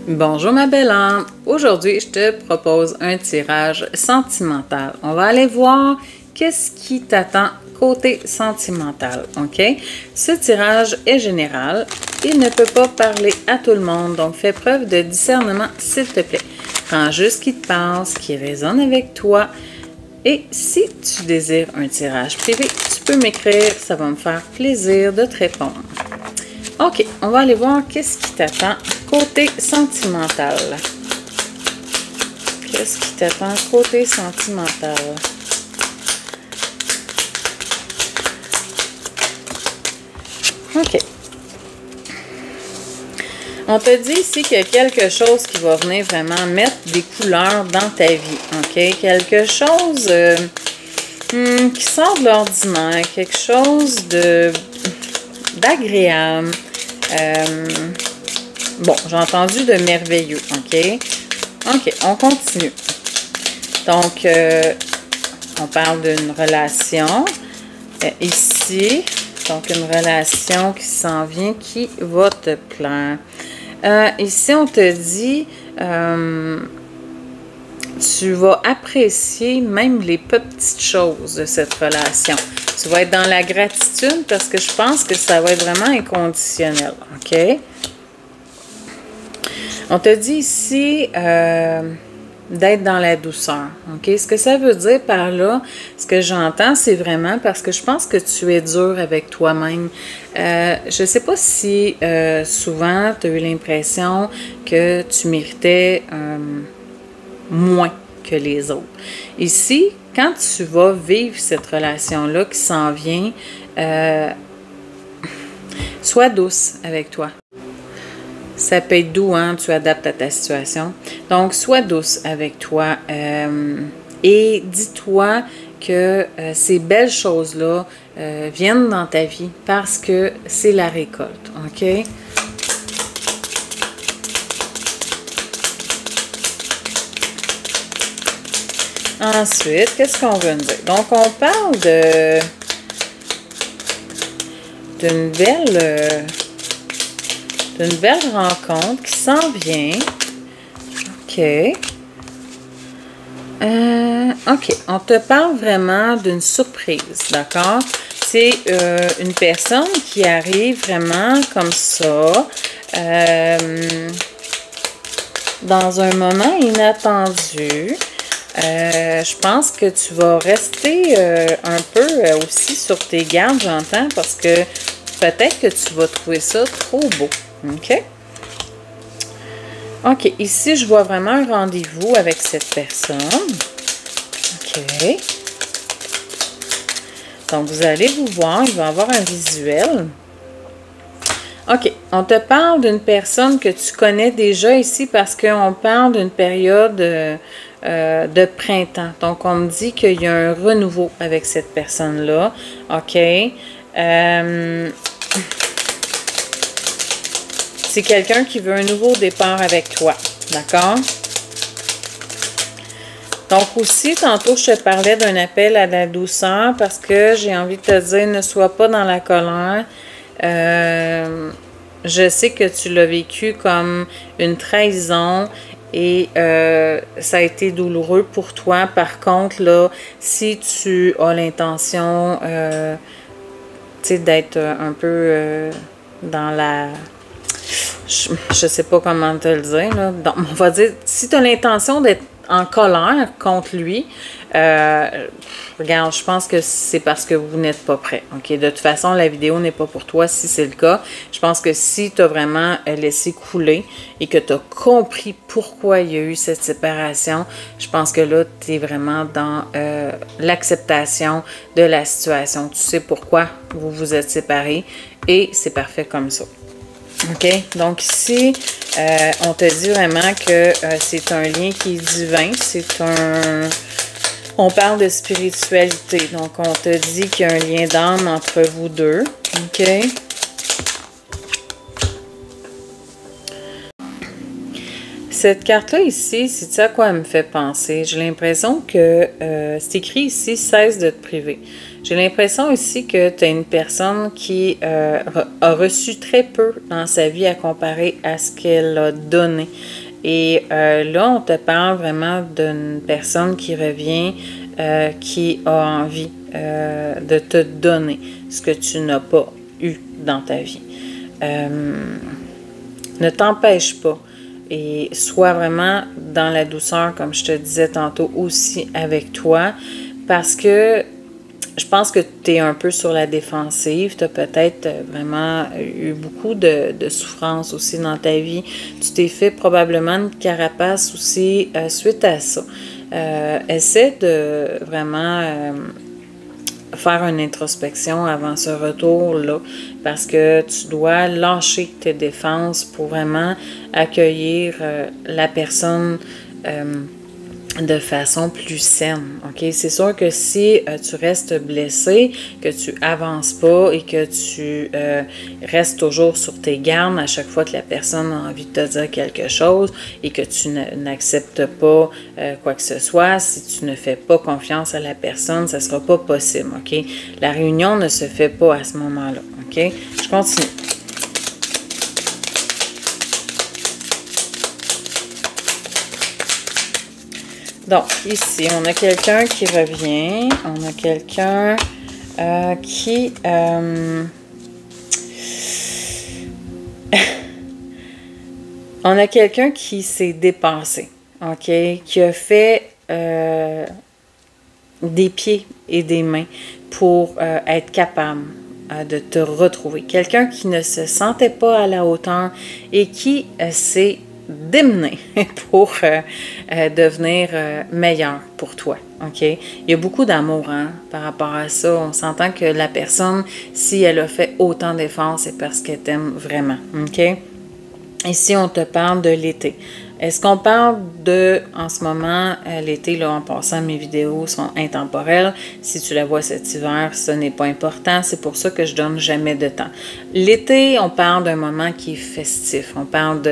Bonjour ma belle âme, aujourd'hui je te propose un tirage sentimental. On va aller voir qu'est-ce qui t'attend côté sentimental, ok? Ce tirage est général, il ne peut pas parler à tout le monde, donc fais preuve de discernement s'il te plaît. Prends juste ce qui te passe, qui résonne avec toi. Et si tu désires un tirage privé, tu peux m'écrire, ça va me faire plaisir de te répondre. Ok, on va aller voir qu'est-ce qui t'attend côté sentimental. Qu'est-ce qui t'attend côté sentimental? Ok. On te dit ici qu'il y a quelque chose qui va venir vraiment mettre des couleurs dans ta vie. Ok? Quelque chose qui sort de l'ordinaire. Quelque chose d'agréable. Bon, j'ai entendu de merveilleux, ok? Ok, on continue. Donc, on parle d'une relation ici. Donc, une relation qui s'en vient, qui va te plaire. Ici, on te dit, tu vas apprécier même les petites choses de cette relation. Tu vas être dans la gratitude parce que je pense que ça va être vraiment inconditionnel, ok? On te dit ici d'être dans la douceur, ok? Ce que ça veut dire par là, ce que j'entends, c'est vraiment parce que je pense que tu es dur avec toi-même. Je ne sais pas si souvent tu as eu l'impression que tu méritais moins que les autres. Ici, quand tu vas vivre cette relation-là qui s'en vient, sois douce avec toi. Ça peut être doux, hein? Tu adaptes à ta situation. Donc, sois douce avec toi et dis-toi que ces belles choses-là viennent dans ta vie parce que c'est la récolte, OK? Ensuite, qu'est-ce qu'on veut nous dire? Donc, on parle d'une belle rencontre qui s'en vient. OK. OK. On te parle vraiment d'une surprise, d'accord? C'est une personne qui arrive vraiment comme ça, dans un moment inattendu. Je pense que tu vas rester un peu aussi sur tes gardes, j'entends, parce que peut-être que tu vas trouver ça trop beau. OK? OK. Ici, je vois vraiment un rendez-vous avec cette personne. OK. Donc, vous allez vous voir. Il va y avoir un visuel. OK. On te parle d'une personne que tu connais déjà ici parce qu'on parle d'une période de printemps. Donc, on me dit qu'il y a un renouveau avec cette personne-là. OK. C'est quelqu'un qui veut un nouveau départ avec toi. D'accord? Donc aussi, tantôt, je te parlais d'un appel à la douceur parce que j'ai envie de te dire, ne sois pas dans la colère. Je sais que tu l'as vécu comme une trahison et ça a été douloureux pour toi. Par contre, là, si tu as l'intention d'être un peu dans la... Je sais pas comment te le dire, là. Donc, on va dire, si tu as l'intention d'être en colère contre lui, regarde, je pense que c'est parce que vous n'êtes pas prêt. OK? De toute façon, la vidéo n'est pas pour toi si c'est le cas. Je pense que si tu as vraiment laissé couler et que tu as compris pourquoi il y a eu cette séparation, je pense que là, tu es vraiment dans l'acceptation de la situation. Tu sais pourquoi vous vous êtes séparés et c'est parfait comme ça. OK? Donc ici, on te dit vraiment que c'est un lien qui est divin. C'est un... On parle de spiritualité. Donc, on te dit qu'il y a un lien d'âme entre vous deux. OK? Cette carte-là ici, c'est à quoi elle me fait penser? J'ai l'impression que c'est écrit ici, cesse de te priver. J'ai l'impression ici que tu as une personne qui a reçu très peu dans sa vie à comparer à ce qu'elle a donné. Et là, on te parle vraiment d'une personne qui revient, qui a envie de te donner ce que tu n'as pas eu dans ta vie. Ne t'empêche pas et sois vraiment dans la douceur, comme je te disais tantôt aussi avec toi, parce que je pense que tu es un peu sur la défensive. Tu as peut-être vraiment eu beaucoup de souffrance aussi dans ta vie. Tu t'es fait probablement une carapace aussi suite à ça. Essaie de vraiment faire une introspection avant ce retour-là, parce que tu dois lâcher tes défenses pour vraiment accueillir la personne de façon plus saine, ok? C'est sûr que si tu restes blessé, que tu avances pas et que tu restes toujours sur tes gardes à chaque fois que la personne a envie de te dire quelque chose et que tu n'acceptes pas quoi que ce soit, si tu ne fais pas confiance à la personne, ça sera pas possible, ok? La réunion ne se fait pas à ce moment-là, ok? Je continue. Donc, ici, on a quelqu'un qui revient. On a quelqu'un qui... on a quelqu'un qui s'est dépassé, OK? Qui a fait des pieds et des mains pour être capable de te retrouver. Quelqu'un qui ne se sentait pas à la hauteur et qui s'est démener pour devenir meilleur pour toi, OK? Il y a beaucoup d'amour par rapport à ça. On s'entend que la personne, si elle a fait autant d'efforts, c'est parce qu'elle t'aime vraiment, OK? Ici, on te parle de l'été. Est-ce qu'on parle de, en ce moment, l'été, là, en passant, mes vidéos sont intemporelles. Si tu la vois cet hiver, ce n'est pas important. C'est pour ça que je donne jamais de temps. L'été, on parle d'un moment qui est festif. On parle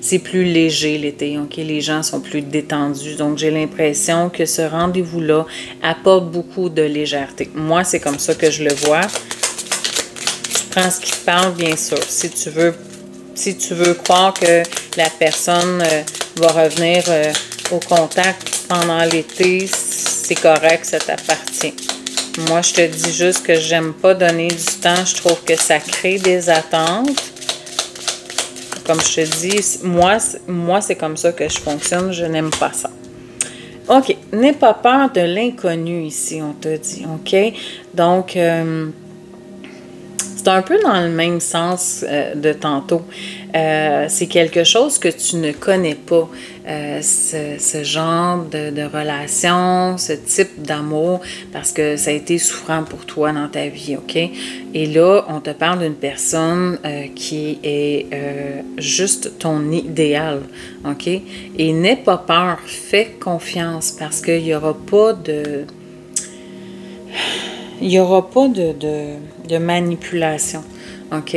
c'est plus léger l'été, ok? Les gens sont plus détendus. Donc, j'ai l'impression que ce rendez-vous-là apporte beaucoup de légèreté. Moi, c'est comme ça que je le vois. Tu prends ce qui te parle, bien sûr. Si tu veux croire que la personne va revenir au contact pendant l'été, c'est correct, ça t'appartient. Moi, je te dis juste que j'aime pas donner du temps. Je trouve que ça crée des attentes. Comme je te dis, moi c'est comme ça que je fonctionne. Je n'aime pas ça. OK. N'aie pas peur de l'inconnu ici, on te dit. OK? Donc... c'est un peu dans le même sens de tantôt. C'est quelque chose que tu ne connais pas. Ce genre de relation, ce type d'amour, parce que ça a été souffrant pour toi dans ta vie, OK? Et là, on te parle d'une personne qui est juste ton idéal, OK? Et n'aie pas peur, fais confiance, parce qu'il n'y aura pas de... Il n'y aura pas de manipulation, OK?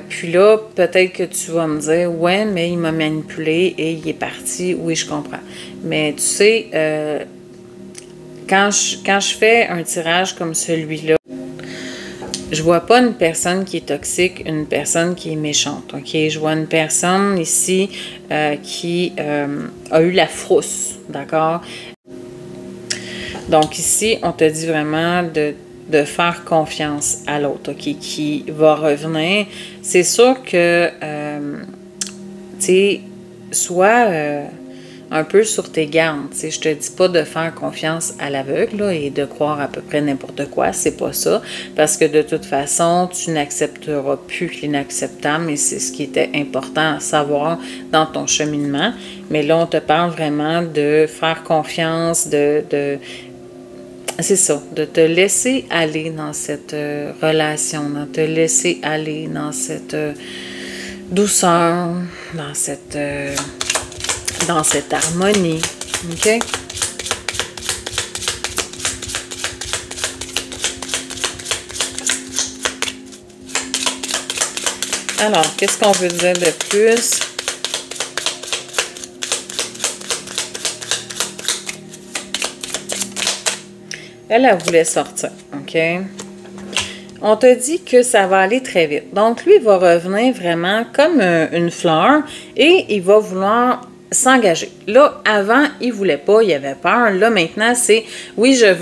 Puis là, peut-être que tu vas me dire, ouais, mais il m'a manipulé et il est parti. Oui, je comprends. Mais tu sais, quand je fais un tirage comme celui-là, je vois pas une personne qui est toxique, une personne qui est méchante, OK? Je vois une personne ici qui a eu la frousse, d'accord? Donc ici, on te dit vraiment de faire confiance à l'autre, OK, qui va revenir. C'est sûr que, tu sais, sois un peu sur tes gardes. Tu sais, je te dis pas de faire confiance à l'aveugle et de croire à peu près n'importe quoi, c'est pas ça. Parce que de toute façon, tu n'accepteras plus l'inacceptable et c'est ce qui était important à savoir dans ton cheminement. Mais là, on te parle vraiment de faire confiance, c'est ça, de te laisser aller dans cette relation, de te laisser aller dans cette douceur, dans cette harmonie, OK? Alors, qu'est-ce qu'on veut dire de plus? elle voulait sortir, OK? On te dit que ça va aller très vite. Donc, lui, il va revenir vraiment comme une fleur et il va vouloir s'engager. Là, avant, il voulait pas, il avait peur. Là, maintenant, c'est oui, je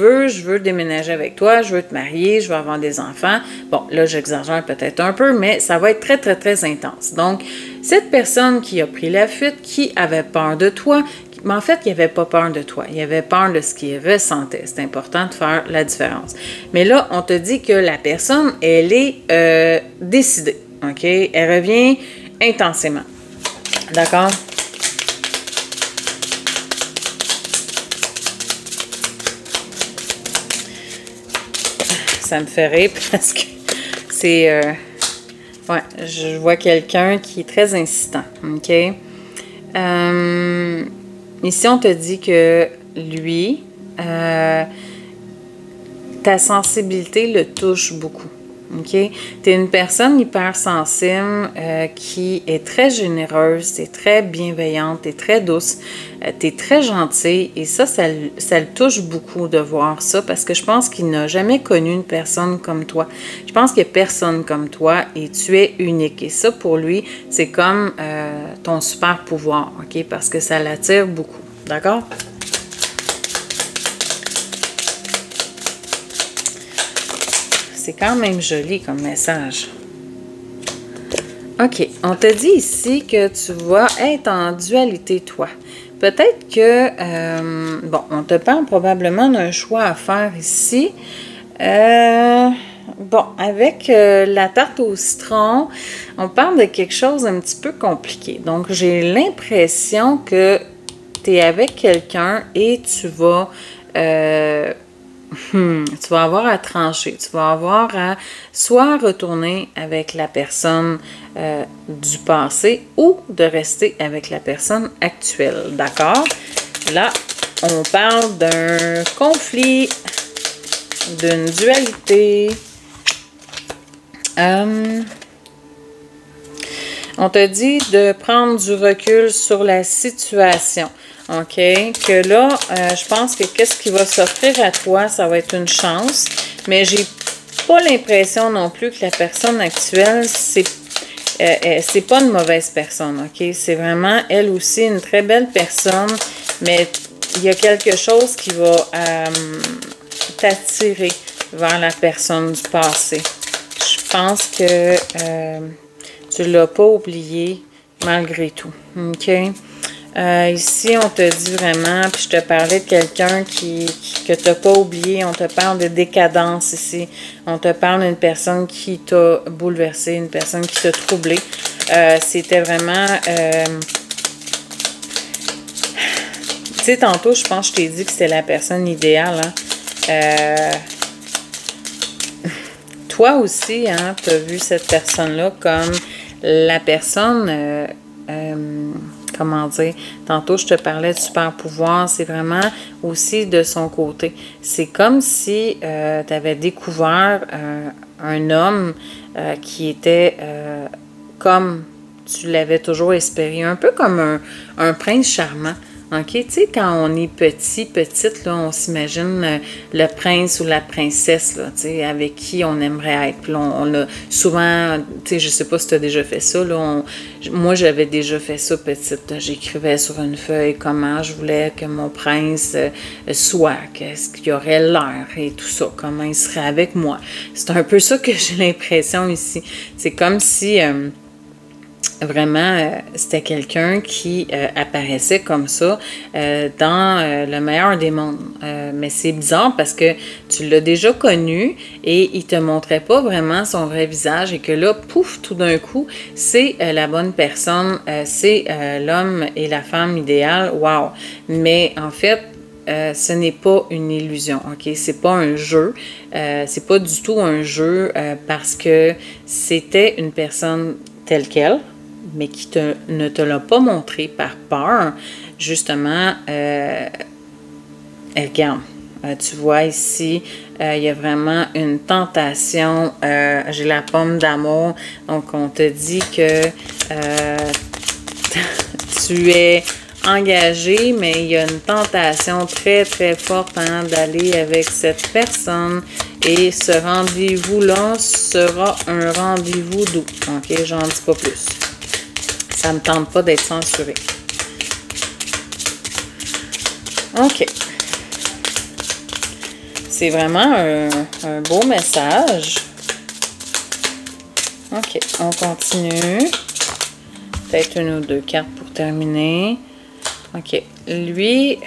veux déménager avec toi, je veux te marier, je veux avoir des enfants. Bon, là, j'exagère peut-être un peu, mais ça va être très, très, très intense. Donc, cette personne qui a pris la fuite, qui avait peur de toi, mais en fait, il n'avait pas peur de toi. Il avait peur de ce qu'il ressentait. C'est important de faire la différence. Mais là, on te dit que la personne, elle est décidée. OK? Elle revient intensément. D'accord? Ça me fait rire parce que c'est... ouais, je vois quelqu'un qui est très insistant. OK? Ici, on te dit que lui, ta sensibilité le touche beaucoup. OK? Tu es une personne hyper sensible qui est très généreuse, tu es très bienveillante, tu es très douce, tu es très gentille et ça le touche beaucoup de voir ça parce que je pense qu'il n'a jamais connu une personne comme toi. Je pense qu'il n'y a personne comme toi et tu es unique. Et ça, pour lui, c'est comme ton super pouvoir, OK? Parce que ça l'attire beaucoup. D'accord? C'est quand même joli comme message. OK. On te dit ici que tu vas être en dualité, toi. Peut-être que, bon, on te parle probablement d'un choix à faire ici. Bon, avec la tarte au citron, on parle de quelque chose un petit peu compliqué. Donc, j'ai l'impression que tu es avec quelqu'un et tu vas... tu vas avoir à trancher, tu vas avoir à soit retourner avec la personne du passé ou de rester avec la personne actuelle, d'accord? Là, on parle d'un conflit, d'une dualité. On te dit de prendre du recul sur la situation. OK? Que là, je pense que qu'est-ce qui va s'offrir à toi, ça va être une chance. Mais j'ai pas l'impression non plus que la personne actuelle, c'est pas une mauvaise personne. OK? C'est vraiment, elle aussi, une très belle personne. Mais il y a quelque chose qui va t'attirer vers la personne du passé. Je pense que tu ne l'as pas oublié malgré tout. OK? Ici, on te dit vraiment, puis je te parlais de quelqu'un que tu n'as pas oublié, on te parle de décadence ici, on te parle d'une personne qui t'a bouleversé, une personne qui t'a troublé. C'était vraiment... tu sais, tantôt, je pense que je t'ai dit que c'était la personne idéale. Hein? Toi aussi, hein, tu as vu cette personne-là comme la personne... comment dire, tantôt je te parlais de super pouvoir, c'est vraiment aussi de son côté. C'est comme si tu avais découvert un homme qui était comme tu l'avais toujours espéré, un peu comme un prince charmant. OK? Tu sais, quand on est petite, là, on s'imagine le prince ou la princesse, là, tu sais, avec qui on aimerait être. Puis là, on a souvent, tu sais, je sais pas si tu as déjà fait ça, là, moi, j'avais déjà fait ça petite. J'écrivais sur une feuille comment je voulais que mon prince soit, qu'est-ce qu'il aurait l'air et tout ça, comment il serait avec moi. C'est un peu ça que j'ai l'impression ici. C'est comme si... vraiment, c'était quelqu'un qui apparaissait comme ça dans le meilleur des mondes. Mais c'est bizarre parce que tu l'as déjà connu et il te montrait pas vraiment son vrai visage et que là, pouf, tout d'un coup, c'est la bonne personne, c'est l'homme et la femme idéale. Wow! Mais en fait, ce n'est pas une illusion, OK? C'est pas un jeu. C'est pas du tout un jeu parce que c'était une personne telle qu'elle, mais qui ne te l'a pas montré par peur, justement, regarde, tu vois ici, il y a vraiment une tentation, j'ai la pomme d'amour, donc on te dit que tu es engagé, mais il y a une tentation très, très forte hein, d'aller avec cette personne. Et ce rendez-vous-là sera un rendez-vous doux. OK, j'en dis pas plus. Ça me tente pas d'être censuré. OK. C'est vraiment un beau message. OK, on continue. Peut-être une ou deux cartes pour terminer. OK. Lui,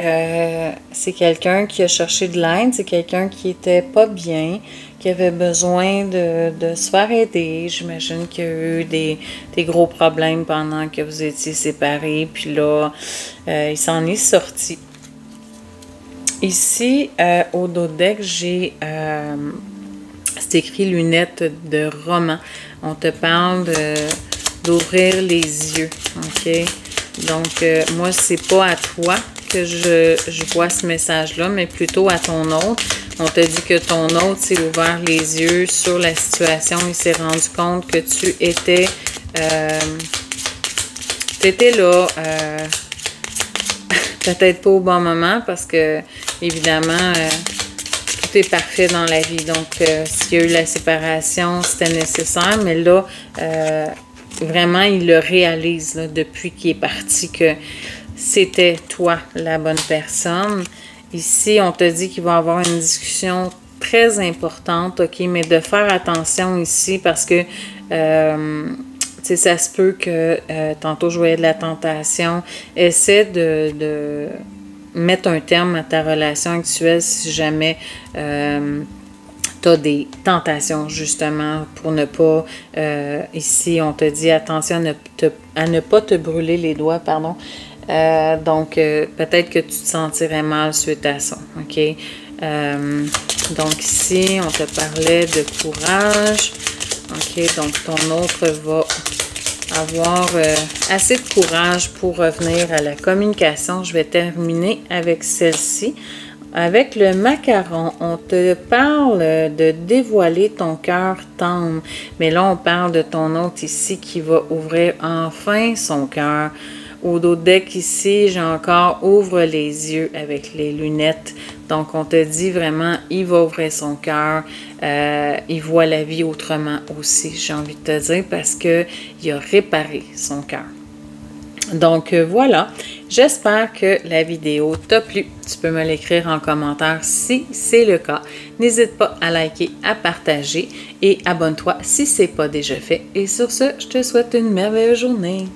c'est quelqu'un qui a cherché de l'aide. C'est quelqu'un qui était pas bien, qui avait besoin de se faire aider. J'imagine qu'il y a eu des gros problèmes pendant que vous étiez séparés. Puis là, il s'en est sorti. Ici, au dos deck, j'ai... c'est écrit lunettes de roman. On te parle d'ouvrir les yeux. OK? Donc, moi, c'est pas à toi que je vois ce message-là, mais plutôt à ton autre. On te dit que ton autre s'est ouvert les yeux sur la situation. Il s'est rendu compte que tu étais... t'étais là... peut-être pas au bon moment parce que, évidemment... tout est parfait dans la vie. Donc, s'il y a eu la séparation, c'était nécessaire. Mais là, vraiment, il le réalise là, depuis qu'il est parti que c'était toi la bonne personne. Ici, on te dit qu'il va y avoir une discussion très importante, OK? Mais de faire attention ici parce que... tu sais, ça se peut que, tantôt je voyais de la tentation, essaie de mettre un terme à ta relation actuelle si jamais tu as des tentations, justement, pour ne pas, ici, on te dit attention à ne pas te brûler les doigts, pardon. Donc, peut-être que tu te sentirais mal suite à ça, OK? Donc, ici, on te parlait de courage. OK, donc ton autre va avoir assez de courage pour revenir à la communication. Je vais terminer avec celle-ci. Avec le macaron, on te parle de dévoiler ton cœur tendre. Mais là, on parle de ton autre ici qui va ouvrir enfin son cœur. Au dos deck ici, j'ai encore ouvre les yeux avec les lunettes. Donc, on te dit vraiment, il va ouvrir son cœur. Il voit la vie autrement aussi, j'ai envie de te dire, parce qu'il a réparé son cœur. Donc, voilà. J'espère que la vidéo t'a plu. Tu peux me l'écrire en commentaire si c'est le cas. N'hésite pas à liker, à partager et abonne-toi si ce n'est pas déjà fait. Et sur ce, je te souhaite une merveilleuse journée.